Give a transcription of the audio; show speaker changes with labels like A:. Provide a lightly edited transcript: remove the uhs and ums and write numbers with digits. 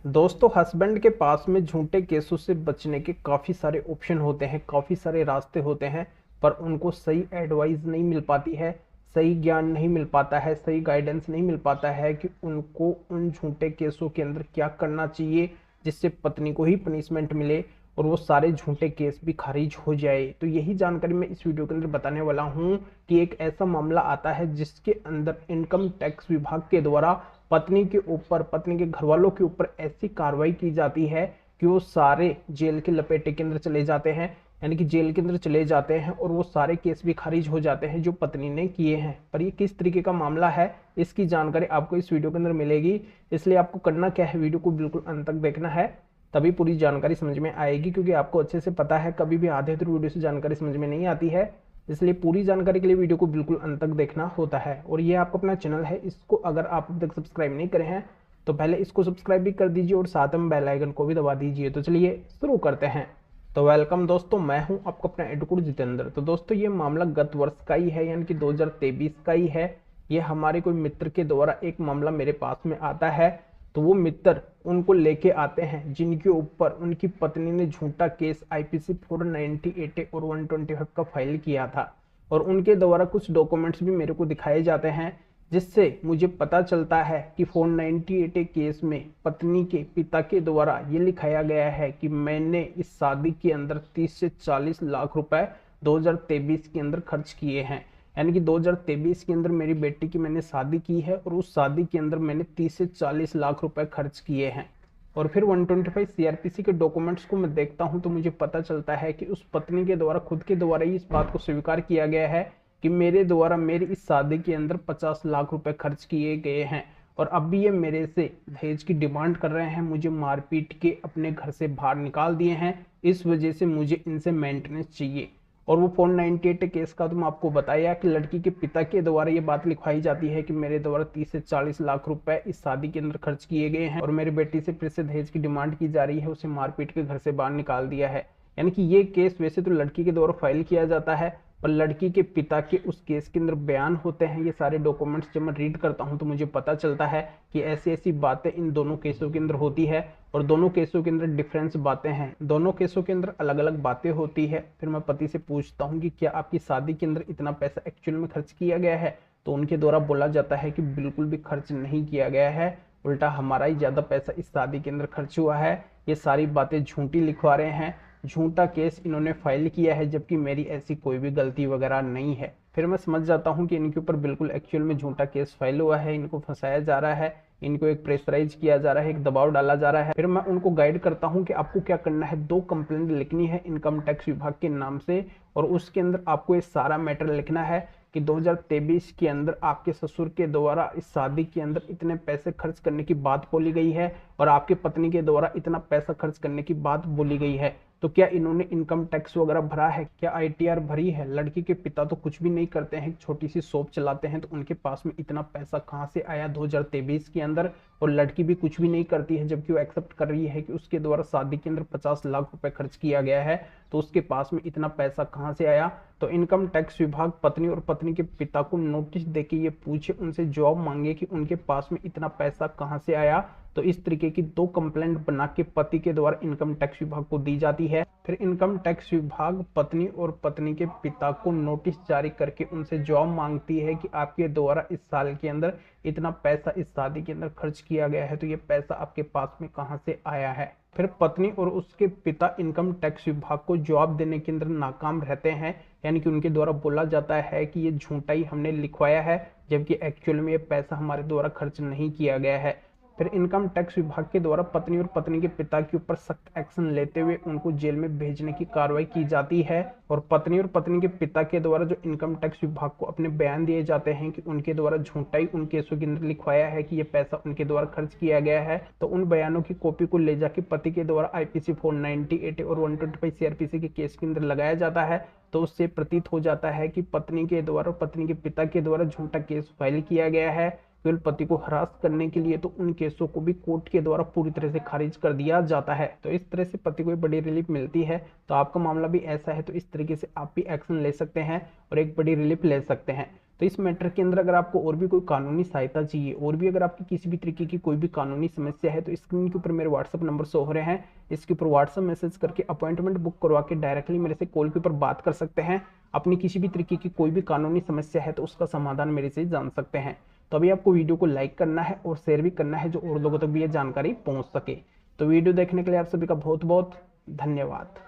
A: दोस्तों, हस्बैंड के पास में झूठे केसों से बचने के काफ़ी सारे ऑप्शन होते हैं, काफ़ी सारे रास्ते होते हैं, पर उनको सही एडवाइस नहीं मिल पाती है, सही ज्ञान नहीं मिल पाता है, सही गाइडेंस नहीं मिल पाता है कि उनको उन झूठे केसों के अंदर क्या करना चाहिए जिससे पत्नी को ही पनिशमेंट मिले और वो सारे झूठे केस भी खारिज हो जाए। तो यही जानकारी मैं इस वीडियो के अंदर बताने वाला हूँ कि एक ऐसा मामला आता है जिसके अंदर इनकम टैक्स विभाग के द्वारा पत्नी के ऊपर, पत्नी के घर वालों के ऊपर ऐसी कार्रवाई की जाती है कि वो सारे जेल के लपेटे के अंदर चले जाते हैं, यानी कि जेल के अंदर चले जाते हैं और वो सारे केस भी खारिज हो जाते हैं जो पत्नी ने किए हैं। पर ये किस तरीके का मामला है, इसकी जानकारी आपको इस वीडियो के अंदर मिलेगी। इसलिए आपको करना क्या है, वीडियो को बिल्कुल अंत तक देखना है, तभी पूरी जानकारी समझ में आएगी। क्योंकि आपको अच्छे से पता है कभी भी आधे अधूरी वीडियो से जानकारी समझ में नहीं आती है, इसलिए पूरी जानकारी के लिए वीडियो को बिल्कुल अंत तक देखना होता है। और ये आपका अपना चैनल है, इसको अगर आप अब तक सब्सक्राइब नहीं करे हैं तो पहले इसको सब्सक्राइब भी कर दीजिए और साथ में बेल आइकन को भी दबा दीजिए। तो चलिए शुरू करते हैं। तो वेलकम दोस्तों, मैं हूं आपका अपना एडवोकेट जितेंद्र। तो दोस्तों, ये मामला गत वर्ष का ही है, यानी कि 2023 का ही है। ये हमारे कोई मित्र के द्वारा एक मामला मेरे पास में आता है, तो वो मित्र उनको लेके आते हैं जिनके ऊपर उनकी पत्नी ने झूठा केस आईपीसी 498 और 125 का फाइल किया था। और उनके द्वारा कुछ डॉक्यूमेंट्स भी मेरे को दिखाए जाते हैं, जिससे मुझे पता चलता है कि 498 केस में पत्नी के पिता के द्वारा ये लिखाया गया है कि मैंने इस शादी के अंदर 30 से 40 लाख रुपए 2023 के अंदर खर्च किए हैं। यानी कि 2023 के अंदर मेरी बेटी की मैंने शादी की है और उस शादी के अंदर मैंने 30 से 40 लाख रुपए खर्च किए हैं। और फिर 125 सीआरपीसी के डॉक्यूमेंट्स को मैं देखता हूं तो मुझे पता चलता है कि उस पत्नी के द्वारा, खुद के द्वारा ही इस बात को स्वीकार किया गया है कि मेरे द्वारा मेरी इस शादी के अंदर 50 लाख रुपए खर्च किए गए हैं। और अब भी ये मेरे से दहेज की डिमांड कर रहे हैं, मुझे मारपीट के अपने घर से बाहर निकाल दिए हैं, इस वजह से मुझे इनसे मेंटेनेंस चाहिए। और वो 498 केस का तो मैं आपको बताया कि लड़की के पिता के द्वारा ये बात लिखवाई जाती है कि मेरे द्वारा 30 से 40 लाख रुपए इस शादी के अंदर खर्च किए गए हैं और मेरी बेटी से फिर से दहेज की डिमांड की जा रही है, उसे मारपीट के घर से बाहर निकाल दिया है। यानी कि ये केस वैसे तो लड़की के द्वारा फाइल किया जाता है, पर लड़की के पिता के उस केस के अंदर बयान होते हैं। ये सारे डॉक्यूमेंट्स जब मैं रीड करता हूं तो मुझे पता चलता है कि ऐसी ऐसी बातें इन दोनों केसों के अंदर होती है और दोनों केसों के अंदर डिफरेंस बातें हैं, दोनों केसों के अंदर अलग अलग बातें होती है। फिर मैं पति से पूछता हूँ कि क्या आपकी शादी के अंदर इतना पैसा एक्चुअल में खर्च किया गया है, तो उनके द्वारा बोला जाता है कि बिल्कुल भी खर्च नहीं किया गया है, उल्टा हमारा ही ज्यादा पैसा इस शादी के अंदर खर्च हुआ है। ये सारी बातें झूठी लिखवा रहे हैं, झूठा केस इन्होंने फाइल किया है, जबकि मेरी ऐसी कोई भी गलती वगैरह नहीं है। फिर मैं समझ जाता हूँ कि इनके ऊपर बिल्कुल एक्चुअल में झूठा केस फाइल हुआ है, इनको फंसाया जा रहा है, इनको एक प्रेशराइज किया जा रहा है, एक दबाव डाला जा रहा है। फिर मैं उनको गाइड करता हूँ कि आपको क्या करना है, 2 कंप्लेंट लिखनी है इनकम टैक्स विभाग के नाम से और उसके अंदर आपको ये सारा मैटर लिखना है कि 2023 के अंदर आपके ससुर के द्वारा इस शादी के अंदर इतने पैसे खर्च करने की बात बोली गई है और आपके पत्नी के द्वारा इतना पैसा खर्च करने की बात बोली गई है। तो क्या इन्होंने इनकम टैक्स वगैरह भरा है, क्या आईटीआर भरी है? लड़की के पिता तो कुछ भी नहीं करते हैं, छोटी सी शॉप चलाते हैं, तो उनके पास में इतना पैसा कहां से आया 2023 के अंदर? और लड़की भी कुछ भी नहीं करती है, जबकि वो एक्सेप्ट कर रही है कि उसके द्वारा शादी के अंदर 50 लाख रुपए खर्च किया गया है, तो उसके पास में इतना पैसा कहां से आया? तो इनकम टैक्स विभाग पत्नी और पत्नी के पिता को नोटिस देके ये पूछे, उनसे जवाब मांगे कि उनके पास में इतना पैसा कहां से आया। तो इस तरीके की 2 कंप्लेंट बना के पति के द्वारा इनकम टैक्स विभाग को दी जाती है। फिर इनकम टैक्स विभाग पत्नी और पत्नी के पिता को नोटिस जारी करके उनसे जवाब मांगती है कि आपके द्वारा इस साल के अंदर इतना पैसा इस शादी के अंदर खर्च किया गया है, तो ये पैसा आपके पास में कहां से आया है? फिर पत्नी और उसके पिता इनकम टैक्स विभाग को जवाब देने के अंदर नाकाम रहते हैं, यानी कि उनके द्वारा बोला जाता है कि ये झूठा ही हमने लिखवाया है, जबकि एक्चुअल में ये पैसा हमारे द्वारा खर्च नहीं किया गया है। फिर इनकम टैक्स विभाग के द्वारा पत्नी और पत्नी के पिता के ऊपर सख्त एक्शन लेते हुए उनको जेल में भेजने की कार्रवाई की जाती है। और पत्नी और पत्नी के पिता के द्वारा जो इनकम टैक्स विभाग को अपने बयान दिए जाते हैं कि उनके द्वारा झूठा ही उन केसों के अंदर लिखवाया है कि ये पैसा उनके द्वारा खर्च किया गया है, तो उन बयानों की कॉपी को ले जाके पति के द्वारा आईपीसी 498 और 125 सीआरपीसी के केस के अंदर लगाया जाता है। तो उससे प्रतीत हो जाता है कि पत्नी के द्वारा, पत्नी के पिता के द्वारा झूठा केस फाइल किया गया है केवल पति को हरास करने के लिए। तो उन केसों को भी कोर्ट के द्वारा पूरी तरह से खारिज कर दिया जाता है। तो इस तरह से पति को बड़ी रिलीफ मिलती है। तो आपका मामला भी ऐसा है तो इस तरीके से आप भी एक्शन ले सकते हैं और एक बड़ी रिलीफ ले सकते हैं। तो इस मैटर के अंदर अगर आपको और भी कोई कानूनी सहायता चाहिए, और भी अगर आपकी किसी भी तरीके की कोई भी कानूनी समस्या है, तो स्क्रीन के ऊपर मेरे व्हाट्सअप नंबर शो हो रहे हैं, इसके ऊपर व्हाट्सअप मैसेज करके अपॉइंटमेंट बुक करवा के डायरेक्टली मेरे से कॉल के ऊपर बात कर सकते हैं। अपनी किसी भी तरीके की कोई भी कानूनी समस्या है तो उसका समाधान मेरे से जान सकते हैं। तो अभी आपको वीडियो को लाइक करना है और शेयर भी करना है, जो और लोगों तक भी ये जानकारी पहुंच सके। तो वीडियो देखने के लिए आप सभी का बहुत बहुत धन्यवाद।